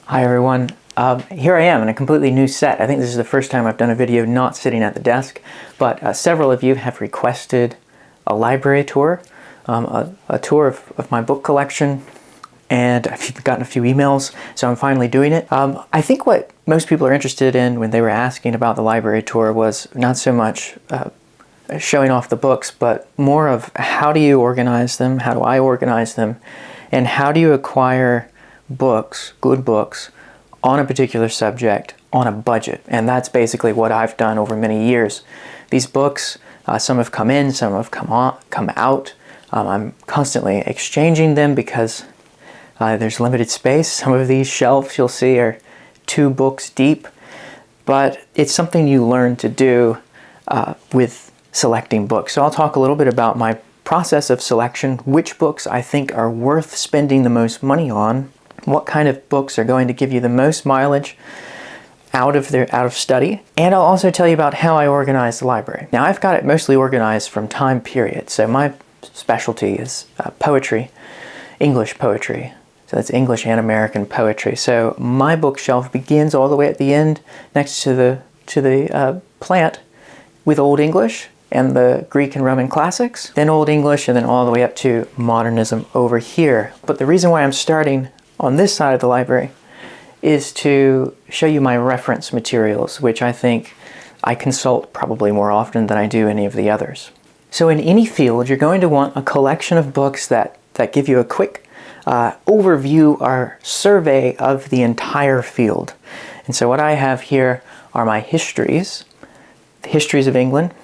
Hi everyone, here I am in a completely new set. I think this is the first time I've done a video not sitting at the desk, but several of you have requested a library tour, a tour of my book collection, and I've gotten a few emails, so I'm finally doing it. I think what most people are interested in when they were asking about the library tour was not so much showing off the books, but more of how do you organize them, how do I organize them, and how do you acquire books, good books, on a particular subject on a budget. And that's basically what I've done over many years. These books, some have come in, some have come out. I'm constantly exchanging them because there's limited space. Some of these shelves you'll see are 2 books deep, but it's something you learn to do with selecting books. So I'll talk a little bit about my process of selection, which books I think are worth spending the most money on, what kind of books are going to give you the most mileage out of study, and I'll also tell you about how I organize the library. Now I've got it mostly organized from time period, so my specialty is poetry, English poetry. So that's English and American poetry. So my bookshelf begins all the way at the end next to the plant with Old English and the Greek and Roman classics, then Old English, and then all the way up to modernism over here. But the reason why I'm starting on this side of the library is to show you my reference materials, which I think I consult probably more often than I do any of the others. So in any field, you're going to want a collection of books that give you a quick overview or survey of the entire field. And so what I have here are my histories, the histories of England,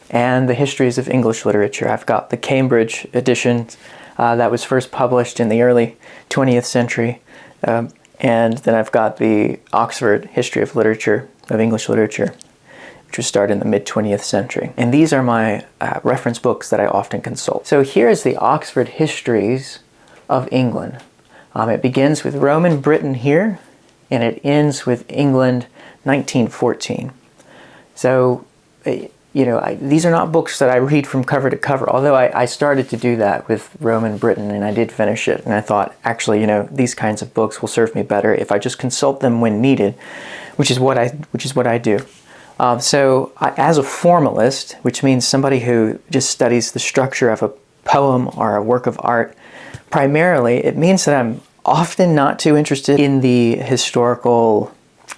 and the histories of English literature. I've got the Cambridge edition that was first published in the early 20th century, and then I've got the Oxford History of Literature, of English Literature, which was started in the mid-20th century. And these are my reference books that I often consult. So here's the Oxford Histories of England. It begins with Roman Britain here, and it ends with England 1914. So these are not books that I read from cover to cover, although I started to do that with Roman Britain, and I did finish it. And I thought, actually, these kinds of books will serve me better if I just consult them when needed, which is what I do. So as a formalist, which means somebody who just studies the structure of a poem or a work of art, primarily, it means that I'm often not too interested in the historical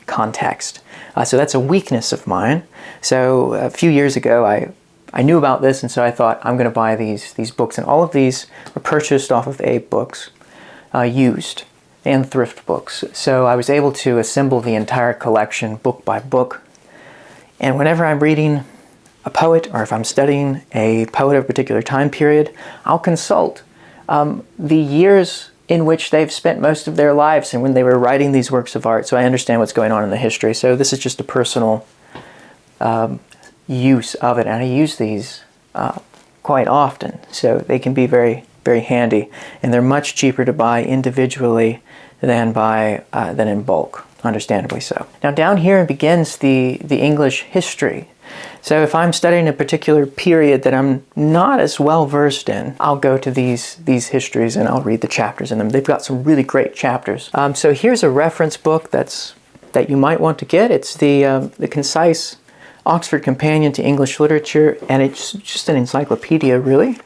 context. So that's a weakness of mine. So a few years ago, I knew about this, and so I thought, I'm going to buy these books. And all of these were purchased off of Abe Books, used, and thrift books. So I was able to assemble the entire collection book by book. And whenever I'm reading a poet, or if I'm studying a poet of a particular time period, I'll consult the years in which they've spent most of their lives and when they were writing these works of art, so I understand what's going on in the history. So this is just a personal use of it, and I use these quite often, so they can be very, very handy, and they're much cheaper to buy individually than in bulk, understandably so. Now down here begins the English history. So if I'm studying a particular period that I'm not as well versed in, I'll go to these histories and I'll read the chapters in them. They've got some really great chapters. So here's a reference book that you might want to get. It's the concise Oxford Companion to English Literature, and it's just an encyclopedia, really.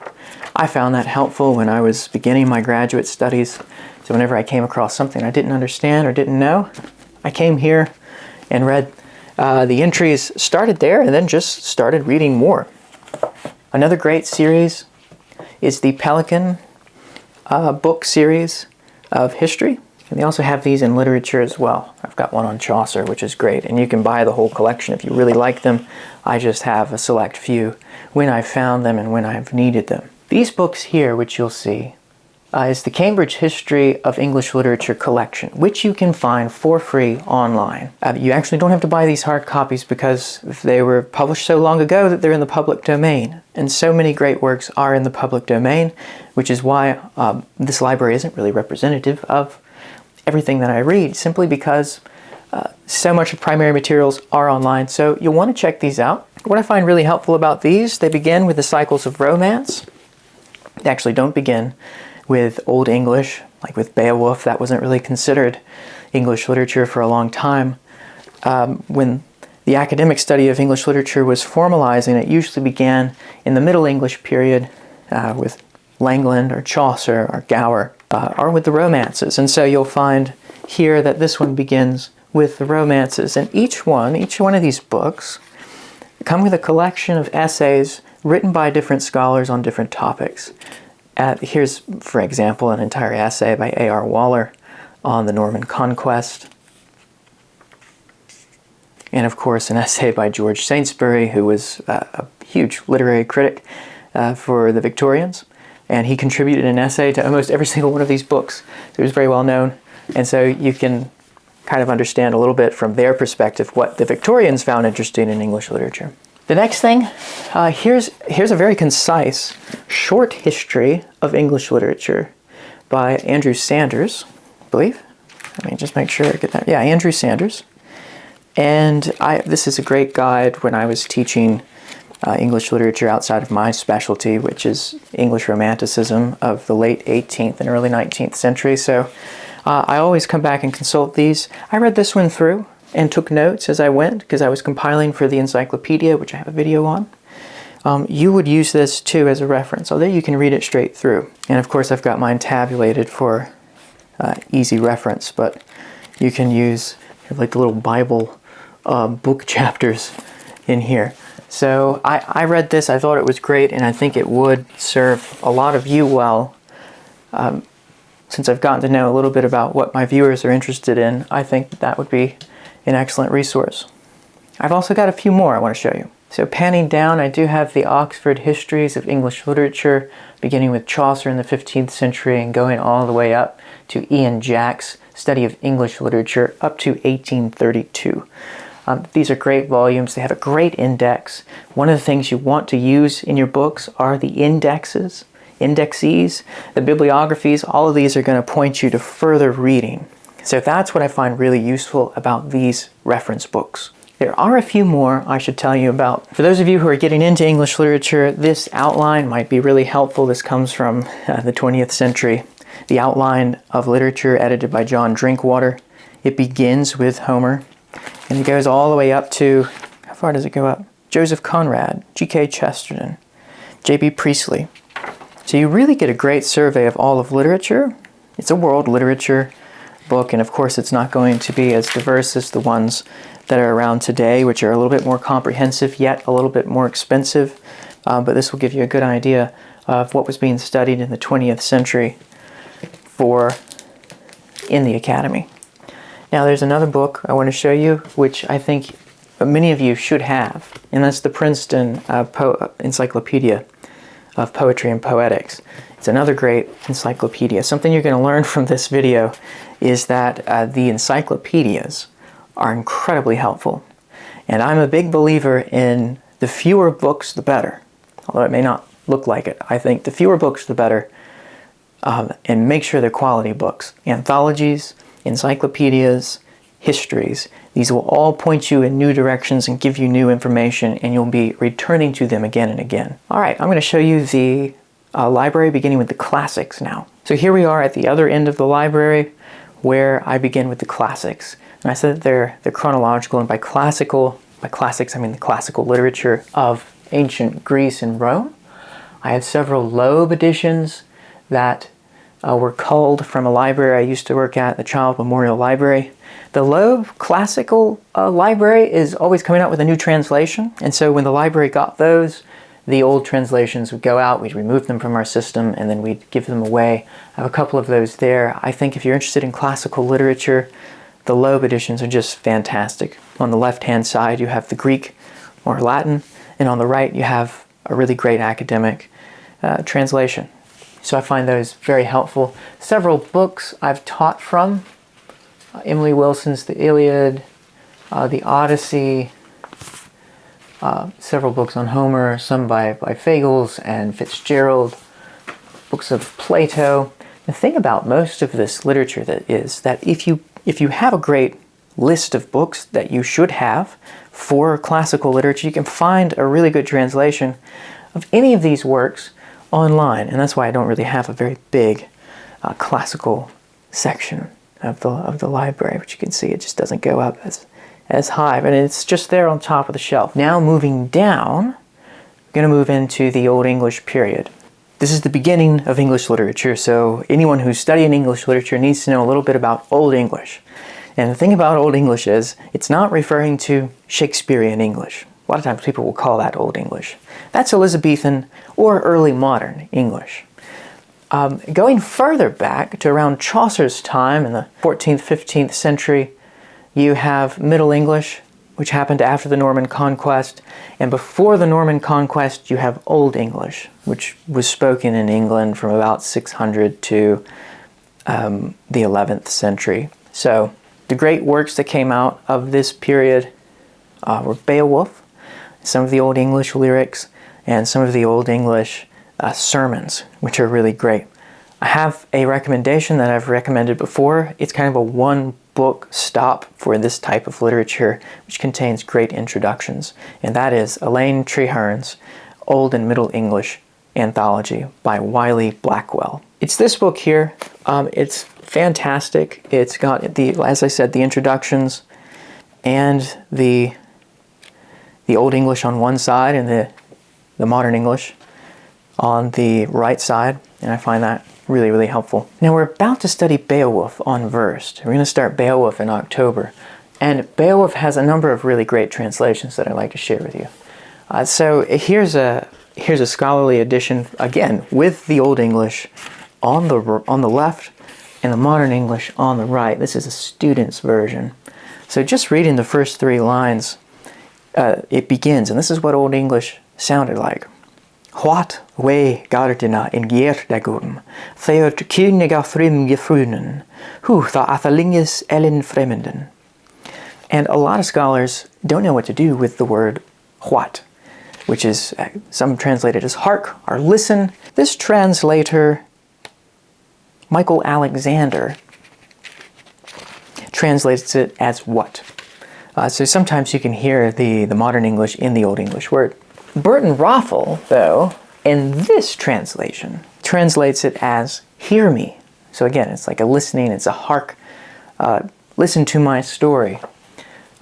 I found that helpful when I was beginning my graduate studies. So whenever I came across something I didn't understand or didn't know, I came here and read the entries, started there, and then just started reading more. Another great series is the Pelican book series of history. And they also have these in literature as well. I've got one on Chaucer, which is great. And you can buy the whole collection if you really like them. I just have a select few when I've found them and when I've needed them. These books here, which you'll see, is the Cambridge History of English Literature collection, which you can find for free online. You actually don't have to buy these hard copies because they were published so long ago that they're in the public domain. And so many great works are in the public domain, which is why this library isn't really representative of everything that I read, simply because so much of primary materials are online. So you'll want to check these out. What I find really helpful about these, they begin with the cycles of romance. They actually don't begin with Old English Like with Beowulf, that wasn't really considered English literature for a long time. When the academic study of English literature was formalizing, it usually began in the Middle English period with Langland or Chaucer or Gower, or with the romances. And so you'll find here that this one begins with the romances. And each one of these books come with a collection of essays written by different scholars on different topics. Here's, for example, an entire essay by A.R. Waller on the Norman Conquest. And of course, an essay by George Saintsbury, who was a huge literary critic for the Victorians. And he contributed an essay to almost every single one of these books. So he was very well known. And so you can kind of understand a little bit from their perspective what the Victorians found interesting in English literature. The next thing, here's a very concise, short history of English literature by Andrew Sanders, I believe. Let me just make sure I get that. Yeah, Andrew Sanders. And this is a great guide when I was teaching English literature outside of my specialty, which is English Romanticism of the late 18th and early 19th century. So I always come back and consult these. I read this one through and took notes as I went because I was compiling for the encyclopedia, which I have a video on. You would use this too as a reference, although you can read it straight through. And of course I've got mine tabulated for easy reference, but you can use like the little Bible book chapters in here. So I read this, I thought it was great, and I think it would serve a lot of you well. Since I've gotten to know a little bit about what my viewers are interested in, I think that would be an excellent resource. I've also got a few more I want to show you. So panning down, I do have the Oxford Histories of English Literature, beginning with Chaucer in the 15th century and going all the way up to Ian Jack's Study of English Literature up to 1832. These are great volumes. They have a great index. One of the things you want to use in your books are the indexes, indexes, the bibliographies. All of these are going to point you to further reading. So that's what I find really useful about these reference books. There are a few more I should tell you about. For those of you who are getting into English literature, this outline might be really helpful. This comes from the 20th century. The Outline of Literature, edited by John Drinkwater. It begins with Homer, and it goes all the way up to, how far does it go up? Joseph Conrad, G.K. Chesterton, J.B. Priestley. So you really get a great survey of all of literature. It's a world literature book, and of course it's not going to be as diverse as the ones that are around today, which are a little bit more comprehensive, yet a little bit more expensive. But this will give you a good idea of what was being studied in the 20th century in the academy. Now there's another book I want to show you, which I think many of you should have, and that's the Princeton Encyclopedia of Poetry and Poetics. It's another great encyclopedia. Something you're going to learn from this video is that the encyclopedias are incredibly helpful. And I'm a big believer in the fewer books, the better. Although it may not look like it. I think the fewer books, the better. And make sure they're quality books. Anthologies, encyclopedias, histories. These will all point you in new directions and give you new information, and you'll be returning to them again and again. All right, I'm going to show you the library beginning with the classics now. So here we are at the other end of the library where I begin with the classics. And I said that they're chronological, and by classics I mean the classical literature of ancient Greece and Rome. I have several Loeb editions that were culled from a library I used to work at, the Child Memorial Library. The Loeb Classical Library is always coming out with a new translation, and so when the library got those, the old translations would go out, we'd remove them from our system, and then we'd give them away. I have a couple of those there. I think if you're interested in classical literature, the Loeb editions are just fantastic. On the left-hand side, you have the Greek or Latin, and on the right, you have a really great academic translation. So I find those very helpful. Several books I've taught from. Emily Wilson's The Iliad, The Odyssey, several books on Homer, some by Fagles and Fitzgerald, books of Plato. The thing about most of this literature is that if you have a great list of books that you should have for classical literature, you can find a really good translation of any of these works online, and that's why I don't really have a very big classical section of the library, which you can see it just doesn't go up as high, but it's just there on top of the shelf. Now moving down, we're going to move into the Old English period. This is the beginning of English literature, so anyone who's studying English literature needs to know a little bit about Old English. And the thing about Old English is, it's not referring to Shakespearean English. A lot of times people will call that Old English. That's Elizabethan or early modern English. Going further back to around Chaucer's time in the 14th, 15th century, you have Middle English, which happened after the Norman Conquest. And before the Norman Conquest, you have Old English, which was spoken in England from about 600 to the 11th century. So the great works that came out of this period were Beowulf, some of the Old English lyrics, and some of the Old English sermons, which are really great. I have a recommendation that I've recommended before. It's kind of a one-book stop for this type of literature, which contains great introductions, and that is Elaine Treherne's Old and Middle English Anthology by Wiley Blackwell. It's this book here. It's fantastic. It's got, as I said, the introductions and the Old English on one side and the Modern English on the right side, and I find that really, really helpful. Now we're about to study Beowulf on Versed. We're going to start Beowulf in October, and Beowulf has a number of really great translations that I'd like to share with you. So here's a scholarly edition, again, with the Old English on the left and the Modern English on the right. This is a student's version. So just reading the first 3 lines, it begins, and this is what Old English sounded like. What way gardina in Gerdagum, theod Königa frim gefrunen, hu tha athalinges ellen fremenden. And a lot of scholars don't know what to do with the word what, which is some translated as hark or listen. This translator, Michael Alexander, translates it as what. So sometimes you can hear the Modern English in the Old English word. Burton Raffel, though, in this translation, translates it as hear me. So again, it's like a listening, it's a hark, listen to my story.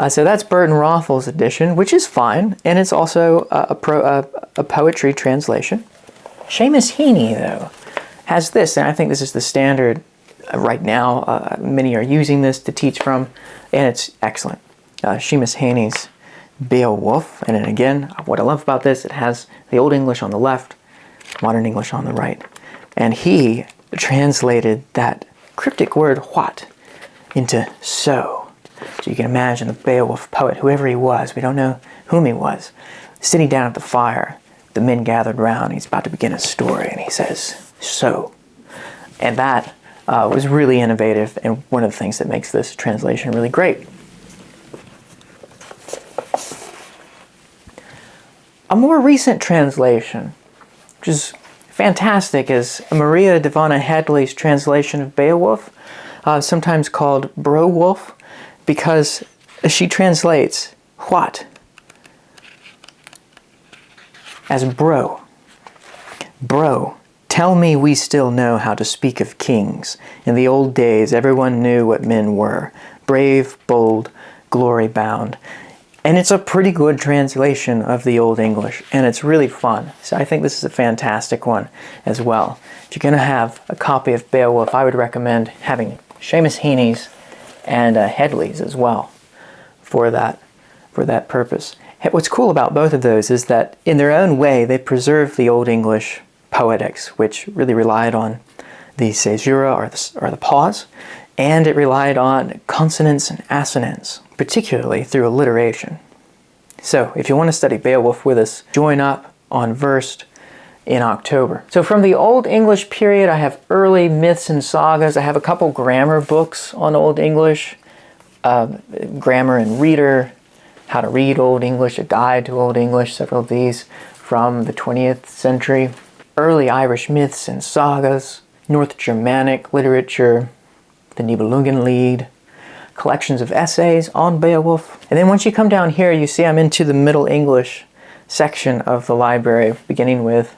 So that's Burton Raffel's edition, which is fine, and it's also a poetry translation. Seamus Heaney, though, has this, and I think this is the standard right now. Many are using this to teach from, and it's excellent. Seamus Heaney's Beowulf, and then again, what I love about this, it has the Old English on the left, Modern English on the right, and he translated that cryptic word what into so. So you can imagine the Beowulf poet, whoever he was, we don't know whom he was, sitting down at the fire, the men gathered round, he's about to begin a story, and he says, so. And that was really innovative, and one of the things that makes this translation really great. A more recent translation, which is fantastic, is Maria Devana Headley's translation of Beowulf, sometimes called Browulf, because she translates what as bro. Bro, tell me we still know how to speak of kings. In the old days, everyone knew what men were. Brave, bold, glory-bound. And it's a pretty good translation of the Old English, and it's really fun. So I think this is a fantastic one as well. If you're going to have a copy of Beowulf, I would recommend having Seamus Heaney's and Headley's as well for that purpose. What's cool about both of those is that in their own way, they preserve the Old English poetics, which really relied on the caesura or the pause, and it relied on consonants and assonance, particularly through alliteration. So if you want to study Beowulf with us, join up on Versed in October. So from the Old English period, I have early myths and sagas. I have a couple grammar books on Old English, Grammar and Reader, How to Read Old English, A Guide to Old English, several of these from the 20th century. Early Irish myths and sagas, North Germanic literature, the Nibelungenlied, collections of essays on Beowulf. And then once you come down here, you see I'm into the Middle English section of the library, beginning with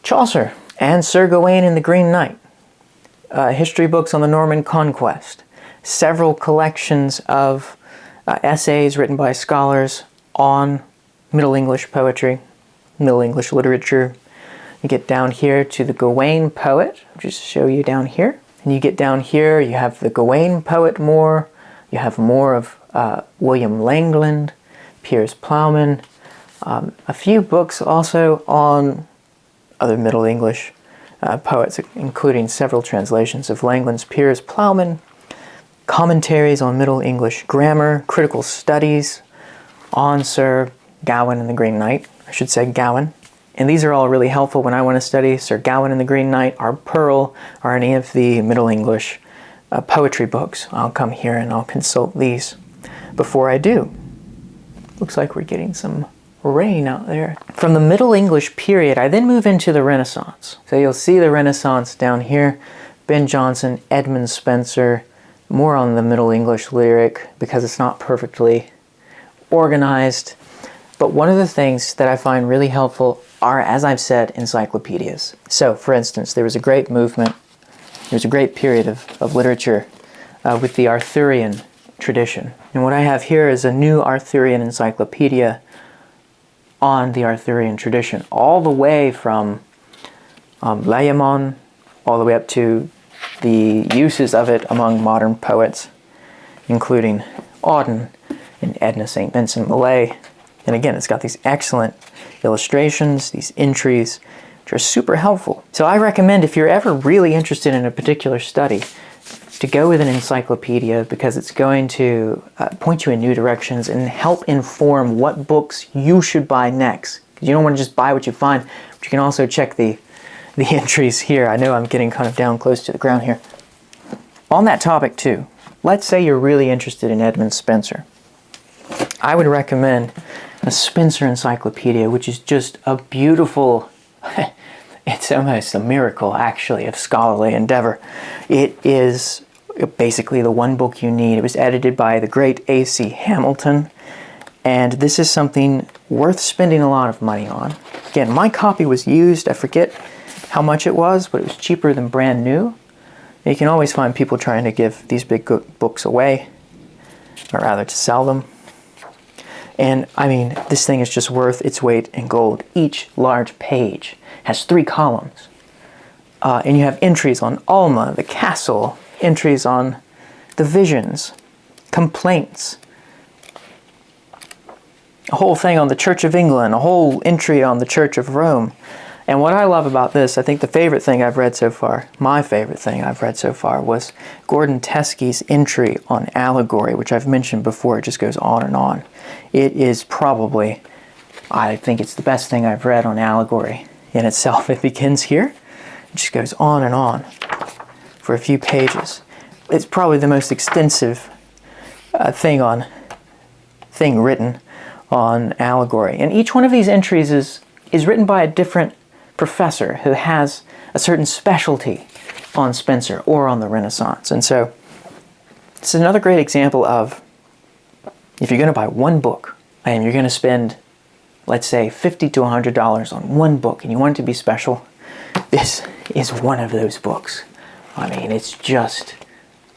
Chaucer and Sir Gawain and the Green Knight. history books on the Norman Conquest, several collections of essays written by scholars on Middle English poetry, Middle English literature. You get down here to the Gawain poet, I'll just show you down here. And you get down here, you have the Gawain poet more, you have more of William Langland, Piers Plowman, a few books also on other Middle English poets, including several translations of Langland's Piers Plowman, commentaries on Middle English grammar, critical studies on Sir Gawain and the Green Knight, I should say Gawain. And these are all really helpful when I want to study Sir Gawain and the Green Knight, or Pearl, or any of the Middle English poetry books. I'll come here and I'll consult these before I do. Looks like we're getting some rain out there. From the Middle English period, I then move into the Renaissance. So you'll see the Renaissance down here. Ben Jonson, Edmund Spenser, more on the Middle English lyric because it's not perfectly organized. But one of the things that I find really helpful are, as I've said, encyclopedias. So, for instance, there was a great movement, there was a great period of literature with the Arthurian tradition. And what I have here is a new Arthurian encyclopedia on the Arthurian tradition, all the way from Layamon, all the way up to the uses of it among modern poets, including Auden and Edna St. Vincent Millay. And again, it's got these excellent illustrations, these entries, which are super helpful. So I recommend, if you're ever really interested in a particular study, to go with an encyclopedia, because it's going to point you in new directions and help inform what books you should buy next. You don't want to just buy what you find, but you can also check the entries here. I know I'm getting kind of down close to the ground here. On that topic too, let's say you're really interested in Edmund Spenser. I would recommend a Spenser encyclopedia, which is just a beautiful, it's almost a miracle actually of scholarly endeavor. It is basically the one book you need. It was edited by the great A.C. Hamilton, and this is something worth spending a lot of money on. Again, my copy was used. I forget how much it was, but it was cheaper than brand new. You can always find people trying to give these big books away, or rather to sell them. And I mean, this thing is just worth its weight in gold. Each large page has 3 columns. And you have entries on Alma, the castle, entries on the visions, complaints, a whole thing on the Church of England, a whole entry on the Church of Rome. And what I love about this, I think the favorite thing I've read so far, my favorite thing I've read so far, was Gordon Teskey's entry on allegory, which I've mentioned before. It just goes on and on. It is probably, I think it's the best thing I've read on allegory in itself. It begins here, it just goes on and on for a few pages. It's probably the most extensive thing written on allegory. And each one of these entries is written by a different professor who has a certain specialty on Spenser or on the Renaissance. And so it's another great example of, if you're going to buy one book and you're going to spend, let's say, $50 to $100 on one book and you want it to be special, this is one of those books. I mean, it's just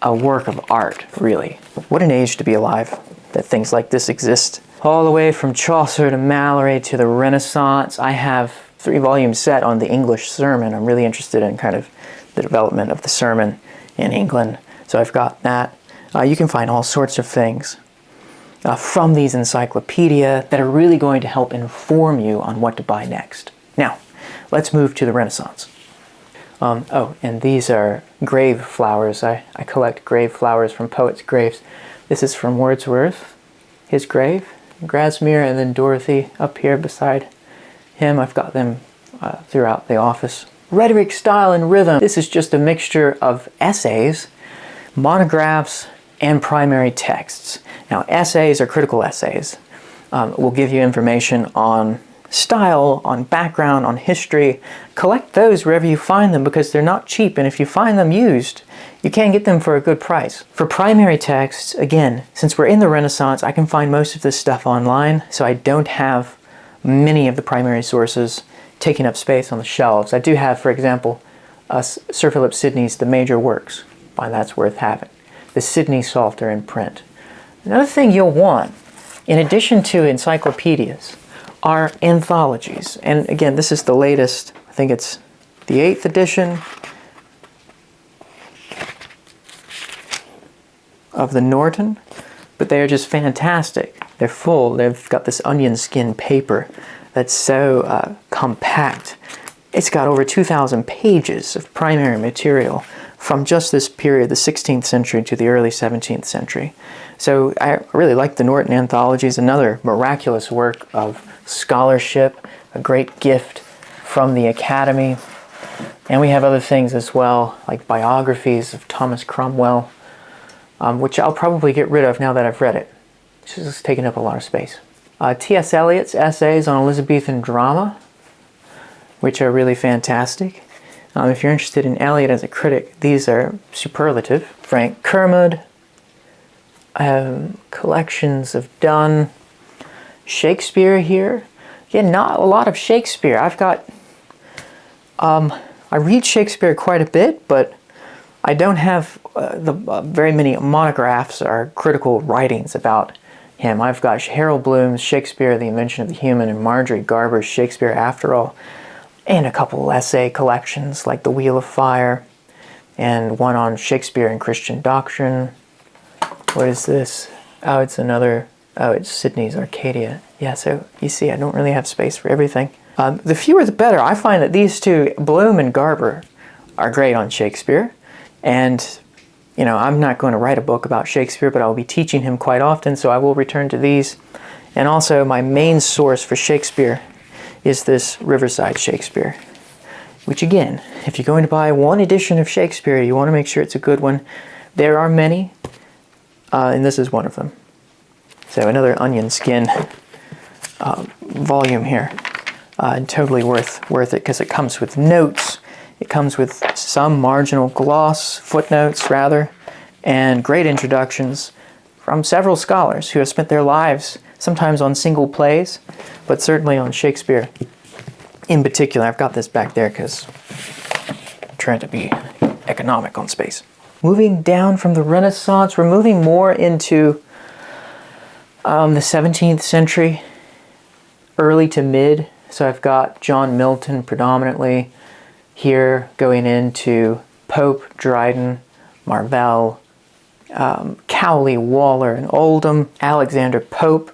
a work of art, really. What an age to be alive that things like this exist. All the way from Chaucer to Malory to the Renaissance. I have 3-volume set on the English sermon. I'm really interested in kind of the development of the sermon in England. So I've got that. You can find all sorts of things from these encyclopedia that are really going to help inform you on what to buy next. Now, let's move to the Renaissance. And these are grave flowers. I collect grave flowers from poets' graves. This is from Wordsworth, his grave. Grasmere, and then Dorothy up here beside him. I've got them throughout the office. Rhetoric, style, and rhythm. This is just a mixture of essays, monographs, and primary texts. Now, essays or critical essays will give you information on style, on background, on history. Collect those wherever you find them because they're not cheap, and if you find them used, you can get them for a good price. For primary texts, again, since we're in the Renaissance, I can find most of this stuff online, so I don't have many of the primary sources taking up space on the shelves. I do have, for example, Sir Philip Sidney's The Major Works. Why that's worth having. The Sidney Psalter in print. Another thing you'll want, in addition to encyclopedias, are anthologies. And again, this is the latest, I think it's the 8th edition of the Norton, but they are just fantastic. They're full. They've got this onion skin paper that's so compact. It's got over 2,000 pages of primary material from just this period, the 16th century to the early 17th century. So I really like the Norton anthologies, another miraculous work of scholarship, a great gift from the Academy. And we have other things as well, like biographies of Thomas Cromwell, which I'll probably get rid of now that I've read it. It's just taking up a lot of space. T.S. Eliot's essays on Elizabethan drama, which are really fantastic. If you're interested in Eliot as a critic, these are superlative. Frank Kermode, collections of Donne, Shakespeare here. Again, not a lot of Shakespeare. I've got, I read Shakespeare quite a bit, but I don't have very many monographs or critical writings about him. I've got Harold Bloom's Shakespeare, The Invention of the Human, and Marjorie Garber's Shakespeare After All, and a couple essay collections like The Wheel of Fire, and one on Shakespeare and Christian Doctrine. What is this? Oh, it's another, oh, it's Sidney's Arcadia. Yeah, so you see, I don't really have space for everything. The fewer the better. I find that these two, Bloom and Garber, are great on Shakespeare. And, you know, I'm not going to write a book about Shakespeare, but I'll be teaching him quite often, so I will return to these. And also, my main source for Shakespeare is this Riverside Shakespeare, which again, if you're going to buy one edition of Shakespeare, you want to make sure it's a good one. There are many, and this is one of them. So another onion skin volume here, and totally worth it because it comes with notes. It comes with some marginal gloss, footnotes rather, and great introductions from several scholars who have spent their lives sometimes on single plays, but certainly on Shakespeare in particular. I've got this back there because I'm trying to be economic on space. Moving down from the Renaissance, we're moving more into the 17th century, early to mid. So I've got John Milton predominantly here, going into Pope, Dryden, Marvell, Cowley, Waller, and Oldham, Alexander Pope,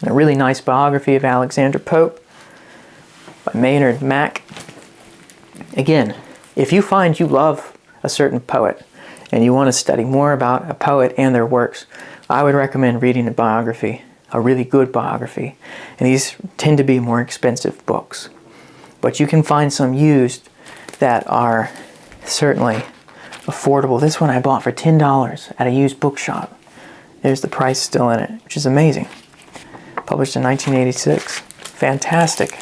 and a really nice biography of Alexander Pope by Maynard Mack. Again, if you find you love a certain poet and you want to study more about a poet and their works, I would recommend reading a biography, a really good biography. And these tend to be more expensive books. But you can find some used that are certainly affordable. This one I bought for $10 at a used bookshop. There's the price still in it, which is amazing. Published in 1986. Fantastic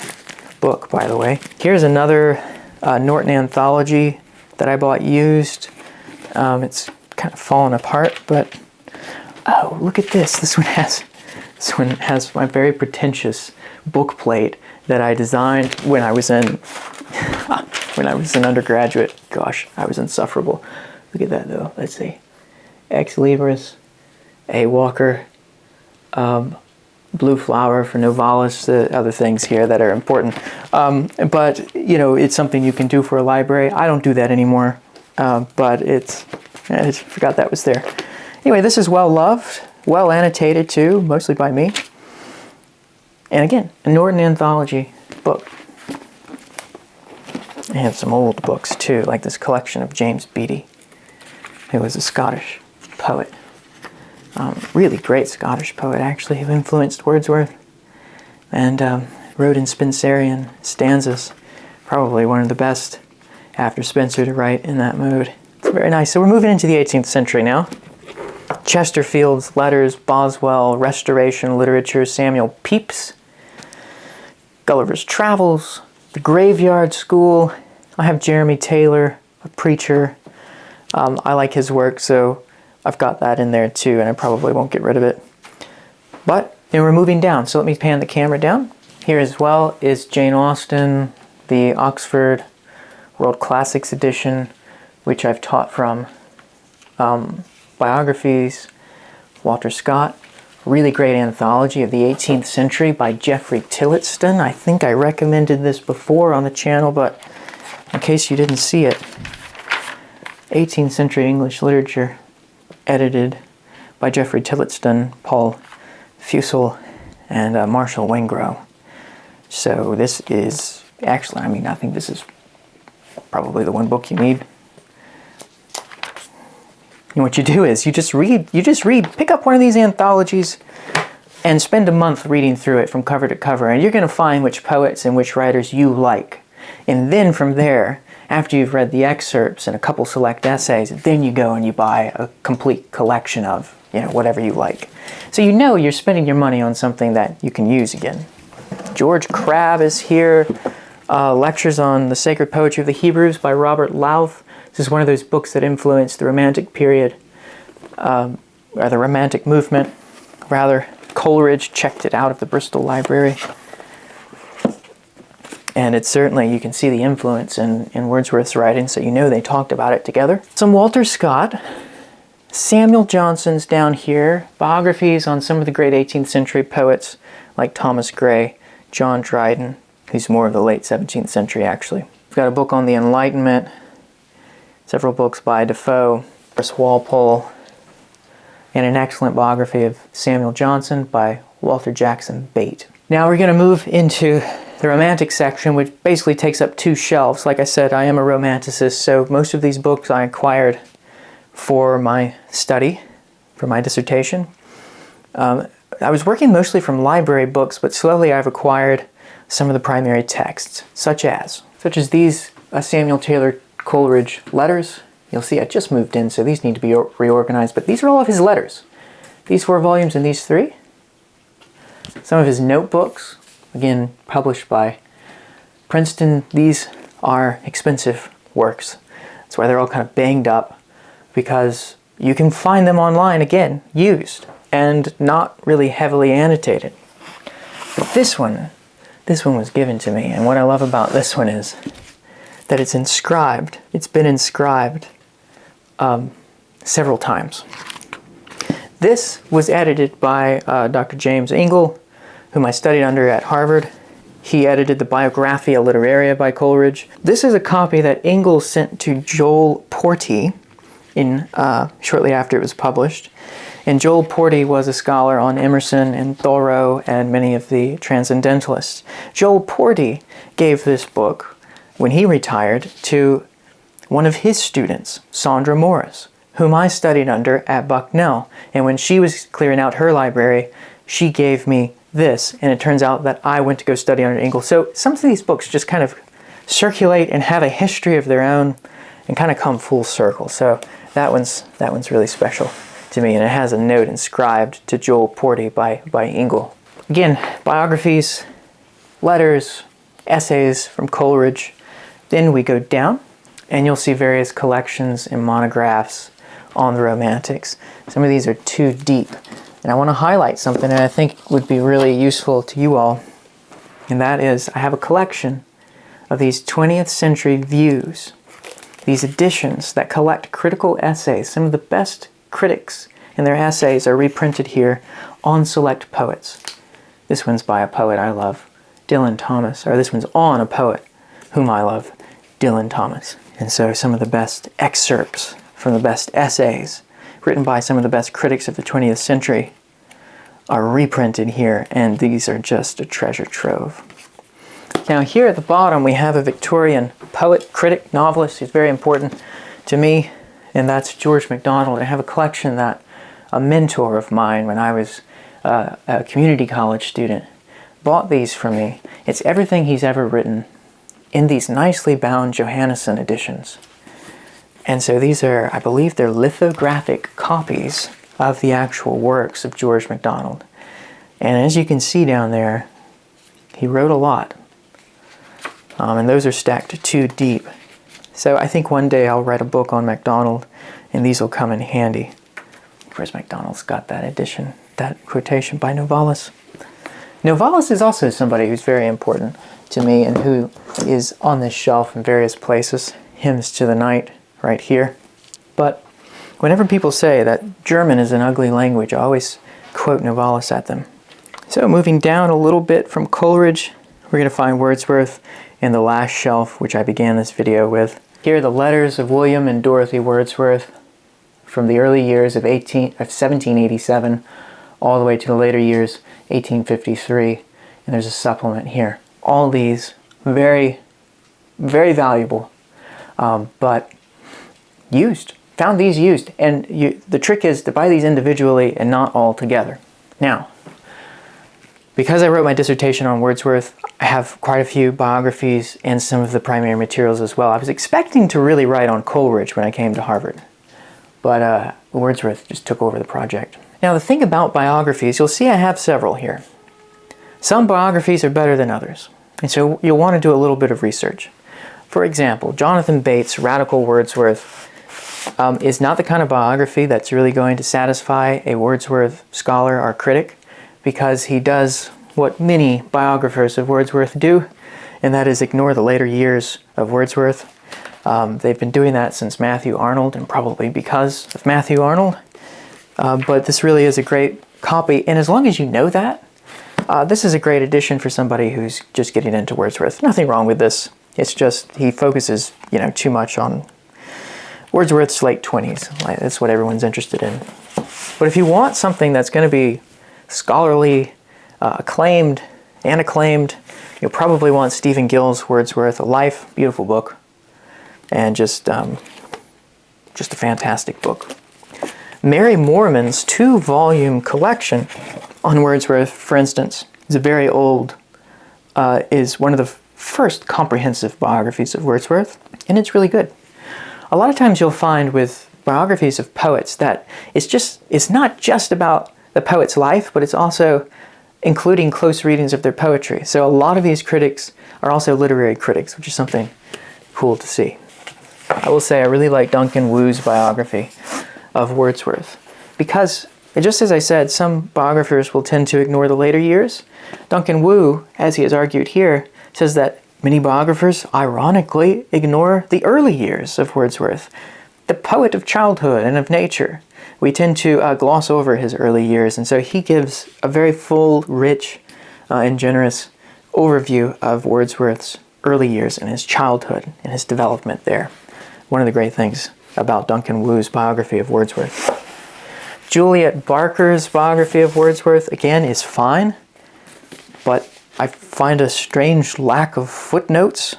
book, by the way. Here's another Norton anthology that I bought used. It's kind of fallen apart, but oh, look at this. This one has my very pretentious book plate that I designed when I was an undergraduate. Gosh, I was insufferable. Look at that though. Let's see. Ex Libris, A. Walker, Blue Flower for Novalis, the other things here that are important. But, you know, it's something you can do for a library. I don't do that anymore, but I just forgot that was there. Anyway, this is well loved, well annotated too, mostly by me. And again, a Norton anthology book. And some old books too, like this collection of James Beattie, who was a Scottish poet. Really great Scottish poet, actually, who influenced Wordsworth. And wrote in Spenserian stanzas. Probably one of the best after Spenser to write in that mode. It's very nice. So we're moving into the 18th century now. Chesterfield's letters, Boswell, Restoration literature, Samuel Pepys, Gulliver's Travels, The Graveyard School. I have Jeremy Taylor, a preacher. I like his work, so I've got that in there too, and I probably won't get rid of it. But then we're moving down, so let me pan the camera down. Here as well is Jane Austen, the Oxford World Classics edition, which I've taught from, biographies, Walter Scott, really great anthology of the 18th century by Geoffrey Tillotson. I think I recommended this before on the channel, but in case you didn't see it, 18th century English literature, edited by Geoffrey Tillotson, Paul Fussell, and Marshall Wingrove. So this is actually, I think this is probably the one book you need. And what you do is you just read, pick up one of these anthologies and spend a month reading through it from cover to cover, and you're going to find which poets and which writers you like. And then from there, after you've read the excerpts and a couple select essays, then you go and you buy a complete collection of, whatever you like. So you're spending your money on something that you can use again. George Crabbe is here. Lectures on the Sacred Poetry of the Hebrews by Robert Louth. This is one of those books that influenced the Romantic period, or the Romantic movement, rather. Coleridge checked it out of the Bristol Library. And it's certainly, you can see the influence in Wordsworth's writing, so they talked about it together. Some Walter Scott, Samuel Johnson's down here, biographies on some of the great 18th century poets like Thomas Gray, John Dryden, who's more of the late 17th century actually. We've got a book on the Enlightenment, several books by Defoe, Horace Walpole, and an excellent biography of Samuel Johnson by Walter Jackson Bate. Now we're going to move into the Romantic section, which basically takes up two shelves. Like I said, I am a Romanticist, so most of these books I acquired for my study, for my dissertation. I was working mostly from library books, but slowly I've acquired some of the primary texts, such as these Samuel Taylor Coleridge letters. You'll see I just moved in, so these need to be reorganized, but these are all of his letters. These 4 volumes and these 3. Some of his notebooks, again, published by Princeton. These are expensive works. That's why they're all kind of banged up, because you can find them online, again, used, and not really heavily annotated. But this one was given to me, and what I love about this one is that it's inscribed. It's been inscribed several times. This was edited by Dr. James Ingle, whom I studied under at Harvard. He edited the Biographia Literaria by Coleridge. This is a copy that Ingle sent to Joel Porty shortly after it was published. And Joel Porty was a scholar on Emerson and Thoreau and many of the Transcendentalists. Joel Porty gave this book, when he retired, to one of his students, Sandra Morris, whom I studied under at Bucknell. And when she was clearing out her library, she gave me this, and it turns out that I went to go study under Ingle. So some of these books just kind of circulate and have a history of their own and kind of come full circle. So that one's really special to me, and it has a note inscribed to Joel Porty by Ingle. Again, biographies, letters, essays from Coleridge. Then we go down, and you'll see various collections and monographs on the Romantics. Some of these are too deep, and I want to highlight something that I think would be really useful to you all, and that is I have a collection of these 20th century views, these editions that collect critical essays. Some of the best critics and their essays are reprinted here on select poets. This one's by a poet I love, Dylan Thomas, or this one's on a poet whom I love, Dylan Thomas. And so some of the best excerpts from the best essays written by some of the best critics of the 20th century are reprinted here, and these are just a treasure trove. Now here at the bottom we have a Victorian poet, critic, novelist who's very important to me, and that's George MacDonald. I have a collection that a mentor of mine when I was a community college student bought these for me. It's everything he's ever written in these nicely bound Johannesson editions. And so these are, I believe they're lithographic copies of the actual works of George MacDonald. And as you can see down there, he wrote a lot. And those are stacked too deep. So I think one day I'll write a book on MacDonald, and these will come in handy. Of course, MacDonald's got that edition, that quotation by Novalis. Novalis is also somebody who's very important to me and who is on this shelf in various places. Hymns to the Night right here. But whenever people say that German is an ugly language, I always quote Novalis at them. So moving down a little bit from Coleridge, we're going to find Wordsworth in the last shelf, which I began this video with. Here are the letters of William and Dorothy Wordsworth from the early years of 1787 all the way to the later years, 1853. And there's a supplement here. All these very, very valuable, but used. Found these used. And the trick is to buy these individually and not all together. Now, because I wrote my dissertation on Wordsworth, I have quite a few biographies and some of the primary materials as well. I was expecting to really write on Coleridge when I came to Harvard, but Wordsworth just took over the project. Now the thing about biographies, you'll see I have several here. Some biographies are better than others, and so you'll want to do a little bit of research. For example, Jonathan Bates' Radical Wordsworth is not the kind of biography that's really going to satisfy a Wordsworth scholar or critic, because he does what many biographers of Wordsworth do, and that is ignore the later years of Wordsworth. They've been doing that since Matthew Arnold, and probably because of Matthew Arnold. But this really is a great copy, and as long as you know that, this is a great addition for somebody who's just getting into Wordsworth. Nothing wrong with this. It's just he focuses, too much on Wordsworth's late 20s. That's what everyone's interested in. But if you want something that's going to be scholarly, acclaimed, you'll probably want Stephen Gill's Wordsworth, A Life, beautiful book, and just a fantastic book. Mary Moorman's 2-volume collection on Wordsworth, for instance, is a very old, is one of the first comprehensive biographies of Wordsworth, and it's really good. A lot of times you'll find with biographies of poets that it's not just about the poet's life, but it's also including close readings of their poetry. So a lot of these critics are also literary critics, which is something cool to see. I will say I really like Duncan Wu's biography of Wordsworth, because just as I said, some biographers will tend to ignore the later years. Duncan Wu, as he has argued here, says that many biographers ironically ignore the early years of Wordsworth, the poet of childhood and of nature. We tend to gloss over his early years, and so he gives a very full, rich, and generous overview of Wordsworth's early years and his childhood and his development there. One of the great things about Duncan Wu's biography of Wordsworth. Juliet Barker's biography of Wordsworth, again, is fine, but I find a strange lack of footnotes,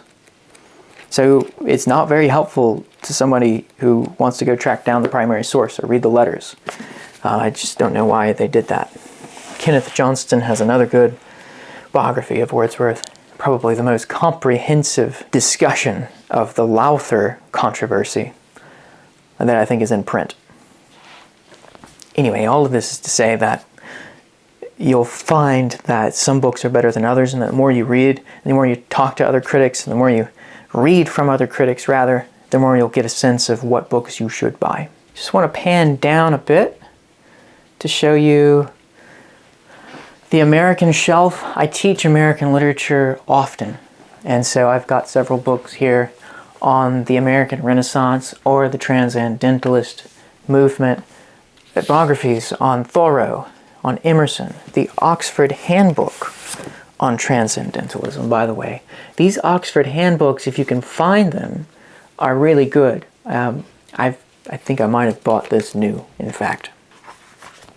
so it's not very helpful to somebody who wants to go track down the primary source or read the letters. I just don't know why they did that. Kenneth Johnston has another good biography of Wordsworth, probably the most comprehensive discussion of the Lowther controversy that I think is in print. Anyway, all of this is to say that you'll find that some books are better than others, and that the more you read, and the more you talk to other critics, and the more you read from other critics, rather, the more you'll get a sense of what books you should buy. Just want to pan down a bit to show you the American shelf. I teach American literature often, and so I've got several books here on the American Renaissance or the Transcendentalist movement, biographies on Thoreau, on Emerson, the Oxford Handbook on Transcendentalism, by the way. These Oxford Handbooks, if you can find them, are really good. I think I might have bought this new, in fact,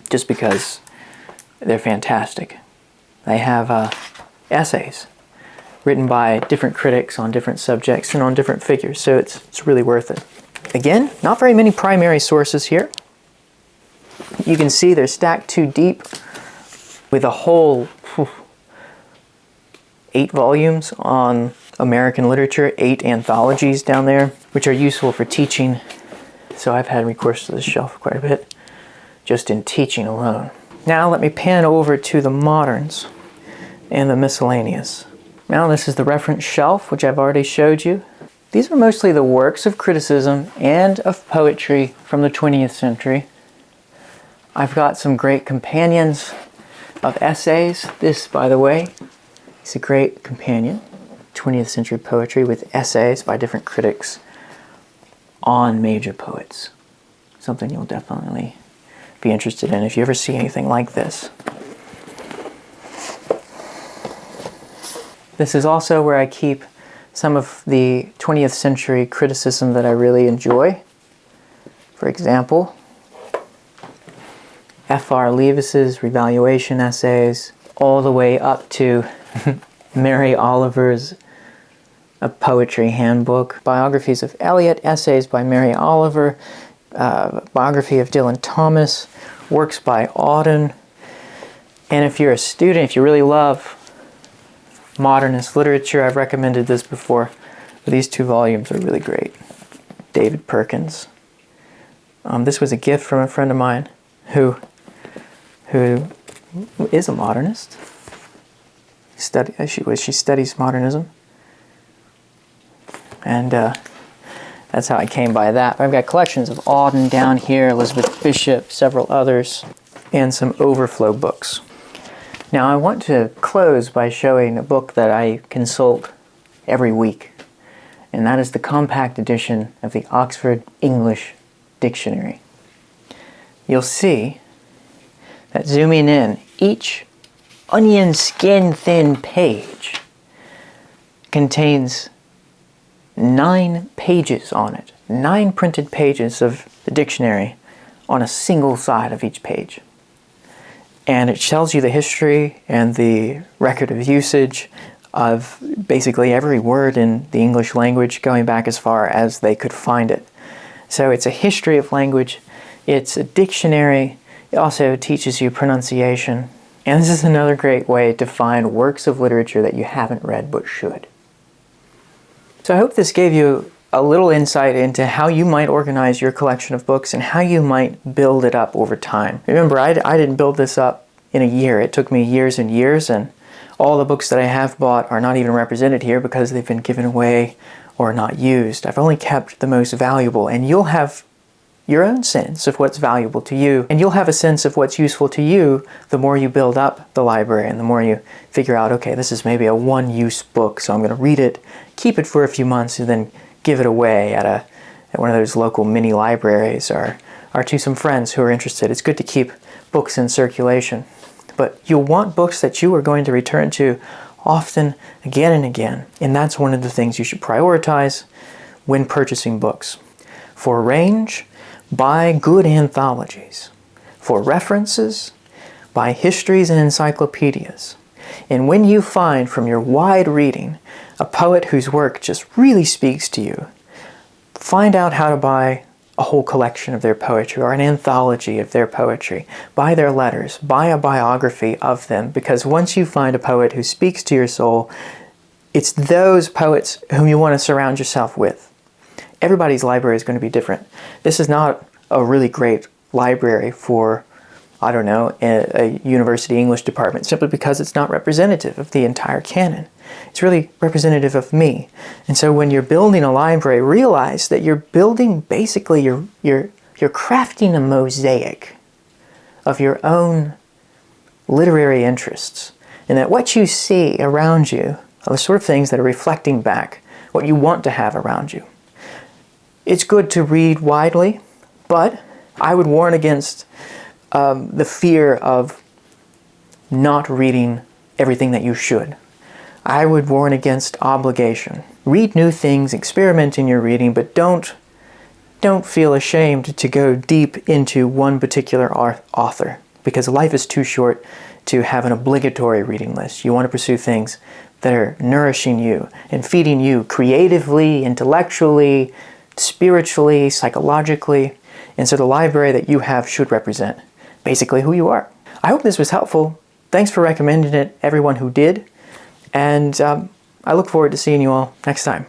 just because they're fantastic. They have essays written by different critics on different subjects and on different figures, so it's really worth it. Again, not very many primary sources here. You can see they're stacked too deep with a whole 8 volumes on American literature, 8 anthologies down there, which are useful for teaching. So I've had recourse to this shelf quite a bit, just in teaching alone. Now let me pan over to the moderns and the miscellaneous. Now this is the reference shelf, which I've already showed you. These are mostly the works of criticism and of poetry from the 20th century. I've got some great companions of essays. This, by the way, is a great companion. 20th century poetry with essays by different critics on major poets. Something you'll definitely be interested in if you ever see anything like this. This is also where I keep some of the 20th century criticism that I really enjoy. For example, F.R. Leavis's revaluation essays, all the way up to Mary Oliver's A Poetry Handbook, biographies of Eliot, essays by Mary Oliver, biography of Dylan Thomas, works by Auden. And if you're a student, if you really love modernist literature, I've recommended this before, but these two volumes are really great. David Perkins. This was a gift from a friend of mine who is a modernist. She studies modernism. And that's how I came by that. I've got collections of Auden down here, Elizabeth Bishop, several others, and some overflow books. Now I want to close by showing a book that I consult every week, and that is the compact edition of the Oxford English Dictionary. You'll see that zooming in, each onion skin thin page contains 9 pages on it, 9 printed pages of the dictionary on a single side of each page. And it tells you the history and the record of usage of basically every word in the English language going back as far as they could find it. So it's a history of language, it's a dictionary, it also teaches you pronunciation, and this is another great way to find works of literature that you haven't read but should. So I hope this gave you a little insight into how you might organize your collection of books and how you might build it up over time. Remember, I didn't build this up in a year. It took me years and years, and all the books that I have bought are not even represented here because they've been given away or not used. I've only kept the most valuable, and you'll have your own sense of what's valuable to you, and you'll have a sense of what's useful to you the more you build up the library and the more you figure out, okay, this is maybe a one-use book, so I'm going to read it, keep it for a few months, and then give it away at one of those local mini libraries or to some friends who are interested. It's good to keep books in circulation. But you'll want books that you are going to return to often, again and again. And that's one of the things you should prioritize when purchasing books. For range, buy good anthologies. For references, buy histories and encyclopedias. And when you find from your wide reading a poet whose work just really speaks to you, find out how to buy a whole collection of their poetry or an anthology of their poetry. Buy their letters, buy a biography of them, because once you find a poet who speaks to your soul, it's those poets whom you want to surround yourself with. Everybody's library is going to be different. This is not a really great library for, I don't know, a university English department, simply because it's not representative of the entire canon. It's really representative of me. And so when you're building a library, realize that you're building basically, you're crafting a mosaic of your own literary interests. And that what you see around you are the sort of things that are reflecting back what you want to have around you. It's good to read widely, but I would warn against the fear of not reading everything that you should. I would warn against obligation. Read new things, experiment in your reading, but don't feel ashamed to go deep into one particular author, because life is too short to have an obligatory reading list. You want to pursue things that are nourishing you and feeding you creatively, intellectually, spiritually, psychologically. And so the library that you have should represent basically who you are. I hope this was helpful. Thanks for recommending it, everyone who did. And I look forward to seeing you all next time.